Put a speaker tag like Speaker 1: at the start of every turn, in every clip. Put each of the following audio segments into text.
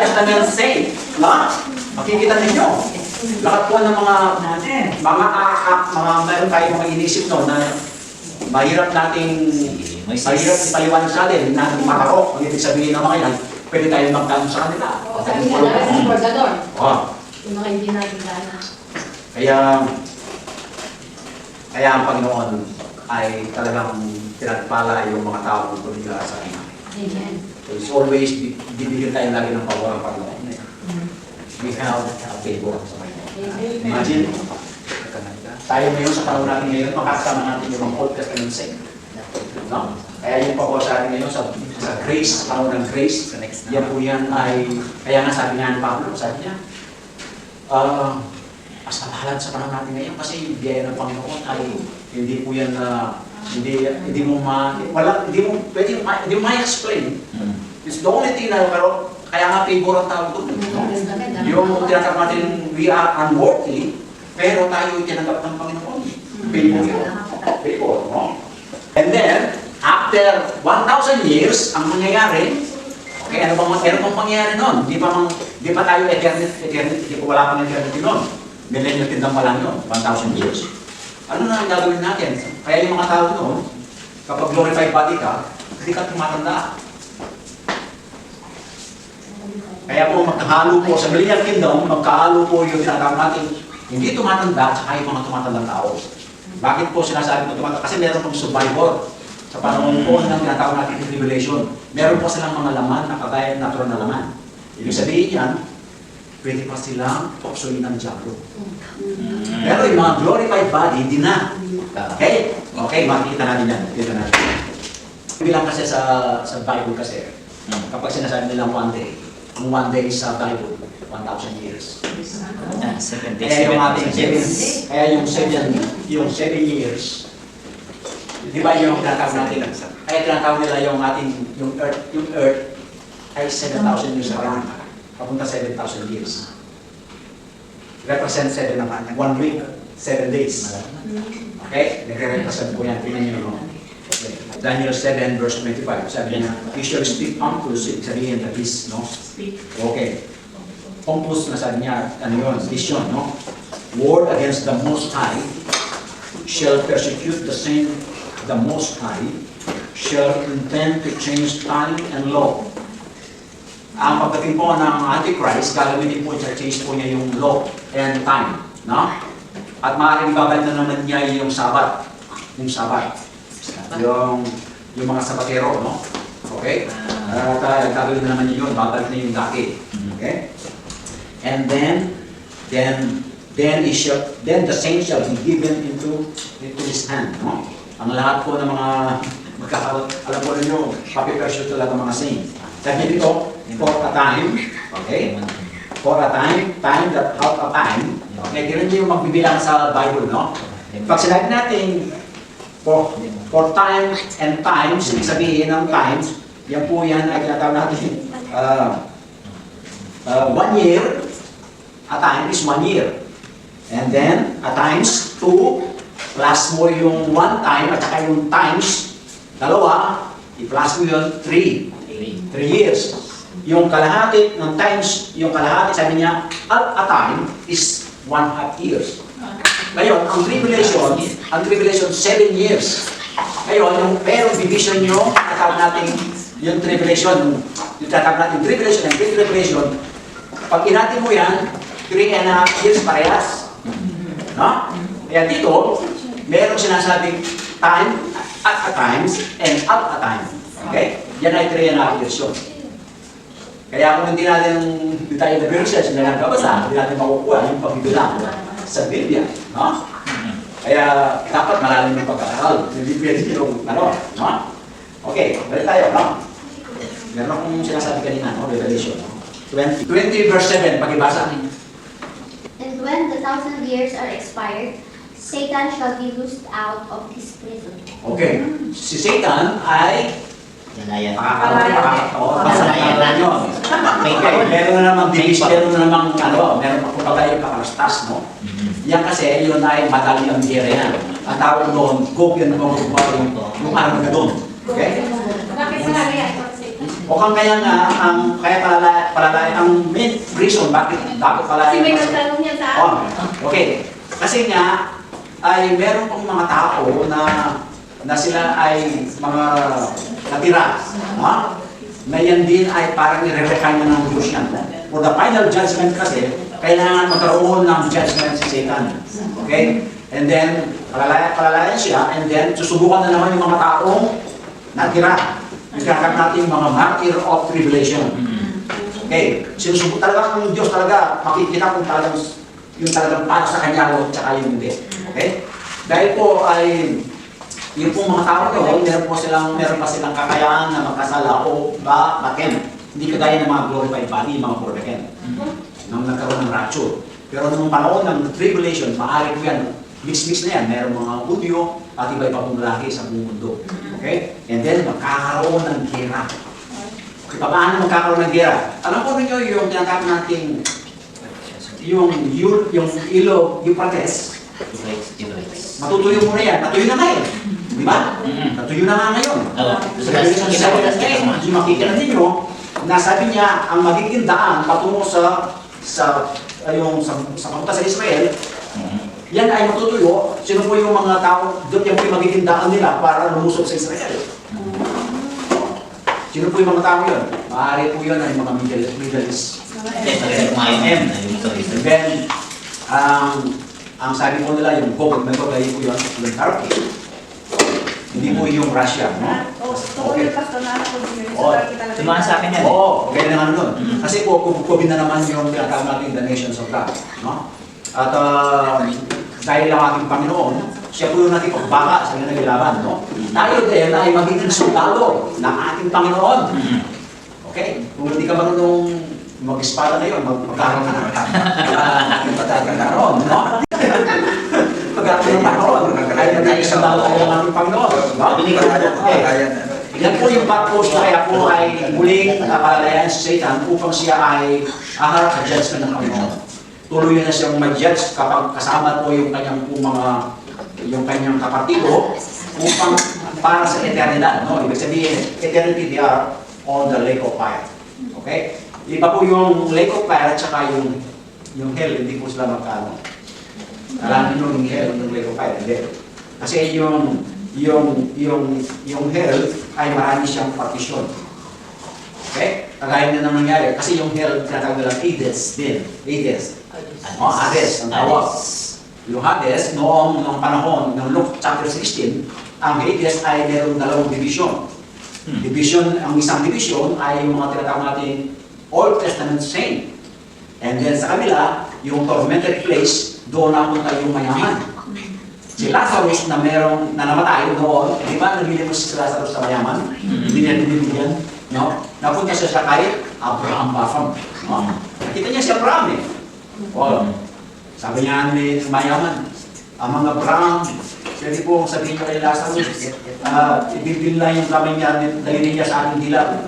Speaker 1: Testament say? Na? Makikita ninyo. Lahat po ng mga meron tayong mga inisip no, na mahirap ipaliwanag sa atin, hindi natin makarok. Ang ibig sabihin naman yan, pwede tayong magtanong sa kanila.
Speaker 2: Sabi nga, dapat sa Borgador. Yung mga hindi natin dana.
Speaker 1: Kaya ang Panginoon ay talagang pinagpala yung mga taong tumila sa kanya.
Speaker 2: Amen.
Speaker 1: So it's always, bibigyan tayo lagi ng pabor ng Panginoon. We have a favor sa Panginoon. Imagine, tayo ngayon sa panahon natin ngayon, makakasama natin yung mga Old Testament saint. No? Kaya yung pabor sa atin ngayon sa grace, sa panahon ng grace, yan po yan ay, kaya nga sabi nga ni Pablo, sabi niya, mas nabahalan sa panahon natin ngayon kasi yung biyaya ng Panginoon ay hindi po yan hindi mo ma-explain. It's the only thing na kaya nga favor ang tawag doon. Yung tinatawag natin, we are unworthy, pero tayo tinanggap ng Panginoon. Favor yun. Favor, no? And then, after 1,000 years, ang mangyayari, okay, ano bang mangyayari nun? Di pa tayo eternity, di pa wala pang eternity nun. Millennial kingdom pa lang yun, 1,000 years. Ano na ang gagawin natin? Kaya yung mga tao noon, kapag glorified body ka, hindi ka tumatanda. Kaya po magkahalo po sa millennial kingdom, magkahalo po yung tinatawag natin, hindi tumatanda, saka yung mga tumatandang tao. Bakit po sinasabi ko tumatanda? Kasi meron pong survivor. Sa panahon po ng tinatawag natin tribulation, meron po silang mga laman na kagaya natural na laman. Ibig sabihin yan, pwede pa silang tuksoyin ng diablo. Pero yung mga glorified body, hindi na. Okay? Okay, makikita natin yan. Makikita natin. Bilang kasi sa Bible kasi, kapag sinasabi nilang one day, ang one day sa Bible, 1,000 years. Kaya yung ating yung 7 years, di ba yung tinatawag natin? Kaya tinatawag nila yung ating, yung earth ay 7,000 years around. Papunta 7,000 years. Represent 7 naman. 1 week, 7 days. Okay? Nagre-represent po yan. Tingnan nyo. Okay. Daniel 7 verse 25. Sabi niya, you shall speak unctus. Sabihin the peace, no? Okay. Unctus na sabi niya, ano yun? Vision, no? Word against the Most High shall persecute the saint, the Most High shall intend to change time and law. Ang pagdating po ng Antichrist, gagawin din po siya, change po niya yung law and time. No? At maaaring babalik na naman niya yung Sabat. Yung Sabat. Yung mga sabatero, no? Okay? Gagawin na naman niya yun, babalik na yung dati. Okay? And then the saint shall be given into his hand. No? Ang lahat po ng mga alam po ninyo, papipersyo talaga mga saint. Sabi dito, for a time, okay? For a time that out of time, okay? Ganun yung magbibilang sa Bible, no? Pag sinabi natin, for time and times, ibig sabihin ng times, yan po yan ay tinatawag natin, 1 year, a time is 1 year. And then, a times 2, plus mo yung 1 time, at saka yung times, dalawa, i-plus mo yun, 3 years. Yung kalahati ng times, yung kalahati, sabi niya, at a time is 1/2 years. Ngayon, ang tribulation, 7 years. Ngayon, pero division nyo, tatawag natin yung tribulation, yung tatawag natin tribulation and pre-tribulation, pag inati mo yan, 3.5 years parehas. No? Kaya dito, merong sinasabing time, at a times, and at a time. Okay? Yan ay 3.5 years yun. Kaya kung hindi tayo nag-research na nagbabasa, hindi natin makukuha yung pagbibilang sa Biblia. No? Kaya dapat malalim yung pagkakaral. Hindi pwede yung no? Okay, balik tayo. No? Meron akong sinasabi kanina, no? Revelation. 20 verse 7, pag-ibasa.
Speaker 3: And when the 1,000 years are expired, Satan shall be loosed out of his prison.
Speaker 1: Okay. Si Satan ay
Speaker 4: Nalayan.
Speaker 1: Masalayan na yun. Meron na namang division, meron na namang meron pa kumbaga yung kakalastas, no? Yan kasi, yun ay madali ang biyere yan. Ang tawag doon, Gog yan naman yung Armageddon. Okay?
Speaker 2: Bakit sinabi yan?
Speaker 1: O kaya nga, kaya palalaya, ang main reason bakit palalaya.
Speaker 2: Kasi may nagtanong niya sa
Speaker 1: Oh,
Speaker 2: akin.
Speaker 1: okay. Kasi nga, ay meron pong mga tao na sila ay mga natira. Ha? Na yan din ay parang nire-recline ng Diyos yan. For the final judgment kasi, kailangan magkaroon ng judgment si Satan. Okay? And then, palalayan siya, and then susubukan na naman yung mga taong natira. Ikakap natin yung mga martyr of tribulation. Okay? Sinusubok talaga ang Diyos talaga, makikita kung talagang yung talagang para sa kanya o tsaka yung hindi. Okay? Dahil po ay yung pong mga tao ko, meron pa silang kakayaan na magkasala o bakin. Hindi kagaya ng mga glorified body, mga born again. Nang nagkaroon ng rapture. Pero nung panahon ng tribulation, maaari po yan, mix-mix na yan. Meron mga Hudyo at iba-iba pong lalaki sa buong mundo. Okay? And then, magkakaroon ng gera. Okay, paano magkakaroon ng gera? Alam po ninyo yung tinatawag nating yung Euphrates. Matutuyo mo na yan. Natuyo na ngayon. Di ba? Natuyo na nga ngayon. Yung makikita ninyo, nasabi niya, ang magiging daan patungo sa papunta sa Israel, yan ay matutuyo. Sino po yung mga tao, doon yan po yung magiging daan nila para lumusok sa Israel. Sino po yung mga tao yun? Maaari po yun ay mga Middle East. And then, ang sabi po nila yung Gog, may Gog po yun, yung Turkey. Hindi po yung Russia, no? Okay.
Speaker 4: Tumahan sa akin yan.
Speaker 1: Oo, okay na nga nun. Kasi po, kubin na naman yung tinatawag natin the nations of God, no? At dahil ang ating Panginoon, siya po yung nating pagbaka sa kanyang naglaban, no? Tayo din ay magiging sundalo ng ating Panginoon. Okay? Kung hindi ka marunong mag-espada ngayon, magkakaroon ka na. Magkakaroon, no? Magkakaroon ng Panginoon. Ay magiging sundalo ng ating Panginoon. Yan po yung purpose na kaya po ay muling palalayan si Satan upang siya ay aharap sa judgment ng Panginoon. Tuloy na siyang mag-judge kapag kasama po yung kanyang yung kanyang kapartido upang para sa eternidad, no? Ibig sabihin, eternity they are on the lake of fire. Okay? Iba po yung lake of fire at saka yung hell, hindi po sila magkano. Alam niyo yung hell, yung lake of fire, hindi. Kasi yung hell ay marami siyang partition. Okay? Kagaya na nang nangyari. Kasi yung hell, tinatawag nila Hades din. Hades. Hades, ang tawag. Yung Hades, noong panahon ng Luke chapter 16, ang Hades ay mayroong dalawang division. Ang isang division ay yung mga tinatawag natin Old Testament saint. And then sa kabila, yung tormented place, doon napunta yung mayaman. Si Lazarus na merong namatay noon, di ba nabilimos si Lazarus sa mayaman? Hindi niya dinibigyan. No? Napunta siya kay Abraham Bafam. No? Nakita niya si Abraham eh. Sabi niya ni mayaman, Amang Abraham, pwede po sabihin ko kay Lazarus, ibibila yung kamay niya, dalhin niya sa ating dila.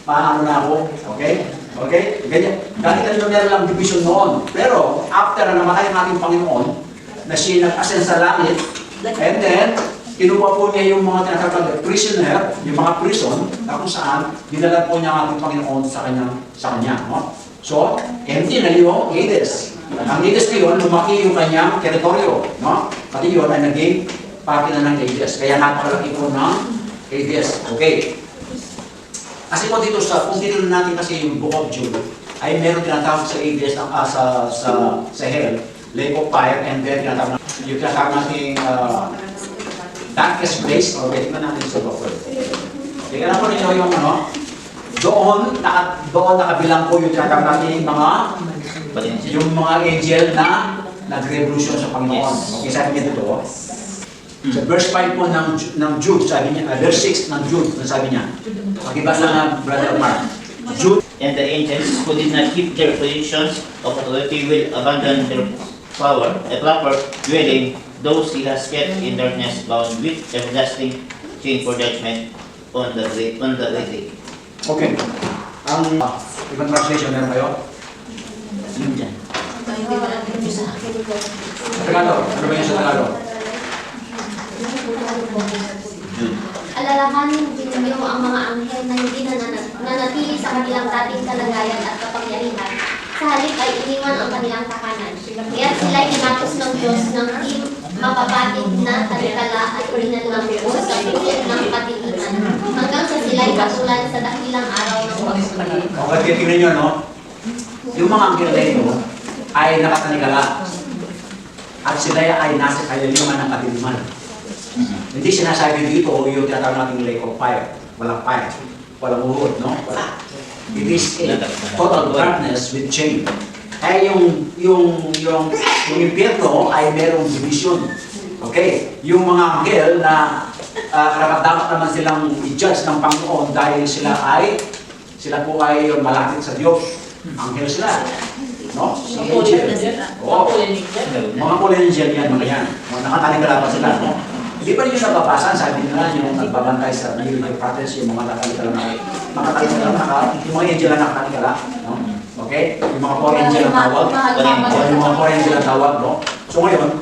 Speaker 1: Paano na ako? Okay? Okay? Ganyan. Dahil kanino meron lang division noon. Pero, after na namatay ang ating Panginoon, na siya nag-ascend sa langit, and then, kinuha po niya yung mga tinatawag prisoner, yung mga prison, na kung saan, dinala po niya ang ating Panginoon sa kanya. No? So, empty na yung Hades. Ang Hades na yun, lumaki yung kanyang teritoryo. No? Pati yun ay naging parte na ng Hades. Kaya napakalaki po ng Hades. Okay. Kasi po dito, kung titignan natin kasi yung Book of Jude, ay meron tinatawag sa Hades, sa Hell, Lake of Fire, and then yung tinatawag natin darkest place, o tingnan natin sa Doctor. Tingnan na po ninyo yung doon nakabilang po yung tinatawag natin yung mga angel na nag-revolution sa Panginoon. Okay, sabi niya dito, sa verse 5 po ng Jude, sabi niya, verse 6 ng Jude, sabi niya, pakibasa na Brother Mark, Jude,
Speaker 4: and the angels who did not keep their positions of authority will abandon their power, a proper dwelling, those he has kept in darkness bound with everlasting chain for judgment on the great day.
Speaker 1: Okay. Ang ibang translation, meron kayo?
Speaker 4: Yun dyan.
Speaker 1: Tagalog. Ano ba yun sa Tagalog?
Speaker 4: Jude.
Speaker 3: Alalahanin din ninyo ang mga anghel na hindi nanatili sa kanilang dating kalagayan at kapangyarihan. Sa halip ay iniwan ang kanilang tahanan. Kaya sila tinapos ng Diyos ng di mapapatid na talikala at urinan ng Diyos sa puso ng katilitan. Hanggang sa sila ay katulad sa dakilang araw ng pagsulit.
Speaker 1: Okay, tingnan nyo, no? Yung mga anghel na ito ay nakatanikala. At sila ay nasa kalaliman ng kadiliman. Hindi sinasabi dito yung tinatawag nating lake of fire. Walang fire. Walang uhod, no? Wala. It is a total darkness with chain. Kaya yung impyerno ay merong division. Okay? Yung mga anghel na karapat-dapat naman silang i-judge ng Panginoon dahil sila po ay malapit sa Diyos. Anghel sila. No? Si angel. Oo. Mga fallen angel yan, mga yan. Nakatalikala pa sila, no? Hindi pa rin yung nababasan, sabi nila yung nagbabantay sa New Prophets, yung mga nakatalikala yung mga angel na nakatalikala, no? Okay? Yung mga four angel ang tawag. Yung mga four angel ang tawag, no? So ngayon,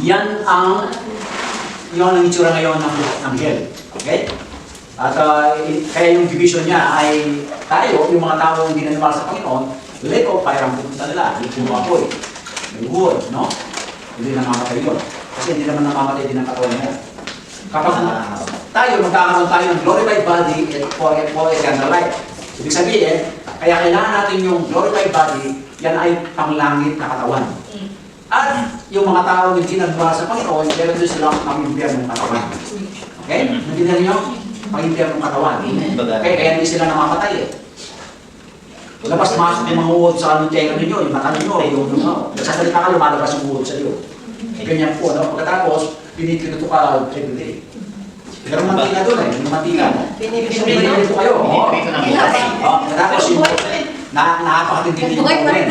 Speaker 1: yan ang itsura ngayon ng anghel. Okay? At kaya yung division niya ay tayo, yung mga tao hindi naniniwala sa Panginoon, lake of fire ang pupunta nila, yung apoy, may wood, no? Hindi namamatay yun. Kasi hindi naman namamatay din ang katawan mo. Kapag tayo, magkakaroon tayo ng glorified body for eternal life. Ibig sabihin, kaya kailangan natin yung glorified body, yan ay panglangit na katawan. At yung mga tao hindi nagmahal sa Panginoon, meron din silang pang-impyerno ng katawan. Okay? Nandiyan niyo? Pang-impyerno ng katawan. Okay? Kaya hindi sila namamatay eh. Labas-masok yung mga uod sa anong tenga ninyo, yung mata ninyo, yung nagsasalita ka, lumalabas yung uod sa iyo. Ganyan po, no? Pagkatapos, pinipinito ka every day. Pero mantika doon eh, yung mantika. Pinipinito kayo. Pagkatapos yung nakakatindi din yung oven.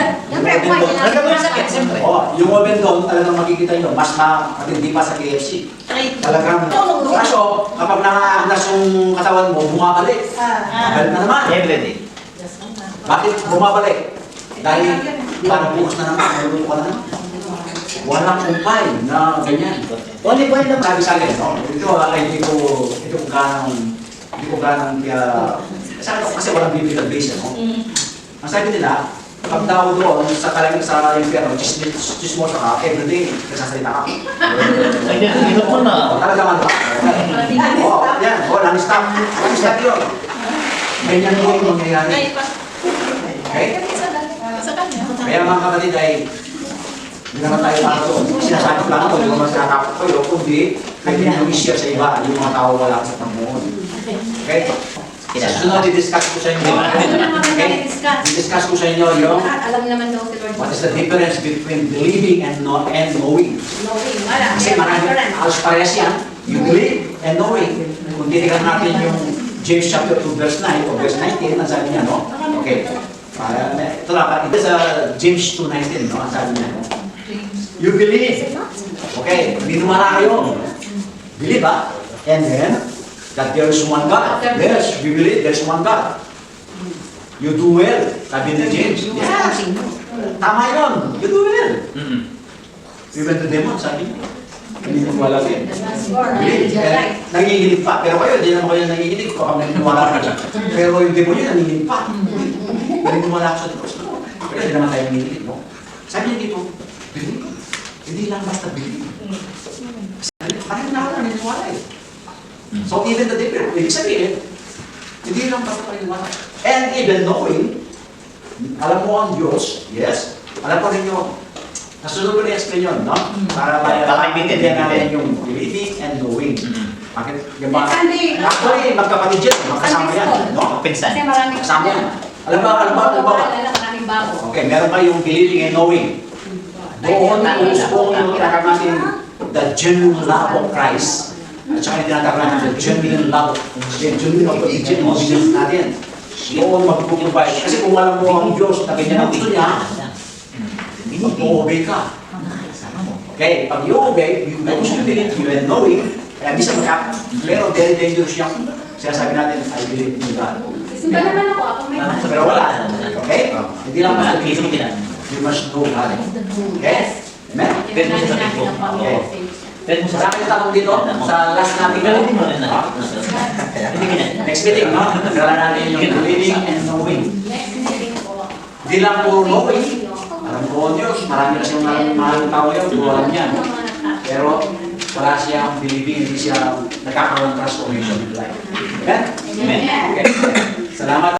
Speaker 1: Yung oven doon, talagang makikita nyo, mas makatindi pa sa KFC. Talagang, kaso, kapag nakaanas yung katawan mo, bumabalik. Bumabalik na naman.
Speaker 4: Every day.
Speaker 1: Bakit bumabalik? Dahil parang bukas na naman, maluto ka na naman. Walang kumpay na ganyan. Only point na sabi sa akin, no? Ito ko ganang kasi walang biblical base, no? Ang sabi nila, pag daw doon sa impyerno, chismosa ka, everyday, nagsasalita ka.
Speaker 4: Ay, hirap mo na.
Speaker 1: Talaga man ba? Oo, yan. Non-stop. Non-stop yun. Ganyan mo yung mangyayari. Okay? Kaya mga kapatid ay hindi naman tayo para doon. Sinasabi lang ako, hindi naman sinatapos kayo, kundi kayo yung i-share sa iba, yung mga tao wala sa Panginoon. Okay? Sa sunod, i-discuss ko sa inyo. Okay? I-discuss ko sa inyo yung
Speaker 2: Alam naman daw si Lord.
Speaker 1: what is the difference between believing and knowing. Kasi maraming halos parehas yan. You believe and knowing. Kung titigan natin yung James chapter 2 verse 9 o verse 19, ang sabi niya, no? Okay. Ito lang, ito sa James 2:19, no? Ang sabi niya, no? You believe. Okay, binumara kayo. Believe ba? And then, that there is one God. Yes, we believe there is one God. You do well, sabi ni James. Yes. Tama yun. You do well. We went to demon, sabi niya. Hindi mo wala din. Nanginginig pa. Pero kayo, hindi naman kayo nanginginig kapag naniniwala ka. Pero yung demon yun, nanginginig pa. Naniniwala ko sa Diyos. Pero hindi naman tayo nanginginig, no? Sabi niya dito, believe. Hindi lang basta believe. Parang na ako naniniwala eh. So even the difference, ibig sabihin, hindi lang basta naniniwala. And even knowing, alam mo ang Diyos, yes, alam ko rin yung nasunod ko na-explain yun, no? Para maintindihan natin yung believing and knowing. Bakit? Yung mga, actually, magkapatid yan, magkasama yan, no?
Speaker 4: Pinsan.
Speaker 2: Kasi maraming
Speaker 1: Kasama yan. Alam ba?
Speaker 2: maraming bago.
Speaker 1: Okay, meron pa yung believing and knowing. Doon kung yung tinatawag natin the genuine love of Christ. At saka yung tinatawag natin the genuine love, the genuine obedience natin. Doon magpuprovide. Kasi kung alam mo ang Diyos na ganyan ang gusto niya, mag-obey ka. Okay, pag you-obey, you believe, you and knowing, kaya bisa pero very dangerous yung sinasabi natin, I believe in God.
Speaker 2: Simba naman ako may
Speaker 1: Pero wala. Okay? Hindi lang basta believe. You must know God. Okay? Amen?
Speaker 2: Tingnan natin ang
Speaker 1: Okay.
Speaker 4: Pwede mo sa
Speaker 1: Maraming tanong dito sa last natin.
Speaker 4: Gawin mo rin na.
Speaker 1: Ah,
Speaker 4: Hindi ka na.
Speaker 1: Next meeting, no? Nagkaroon natin yung believing and knowing.
Speaker 2: Next meeting po.
Speaker 1: Hindi lang puro knowing. Alam ko Diyos, marami kasi yung maraming tao yun, kung alam niya. Pero wala siyang believing, hindi siya nagkakaroon ng transformation in life. Amen?
Speaker 4: Amen.
Speaker 1: Okay. Salamat.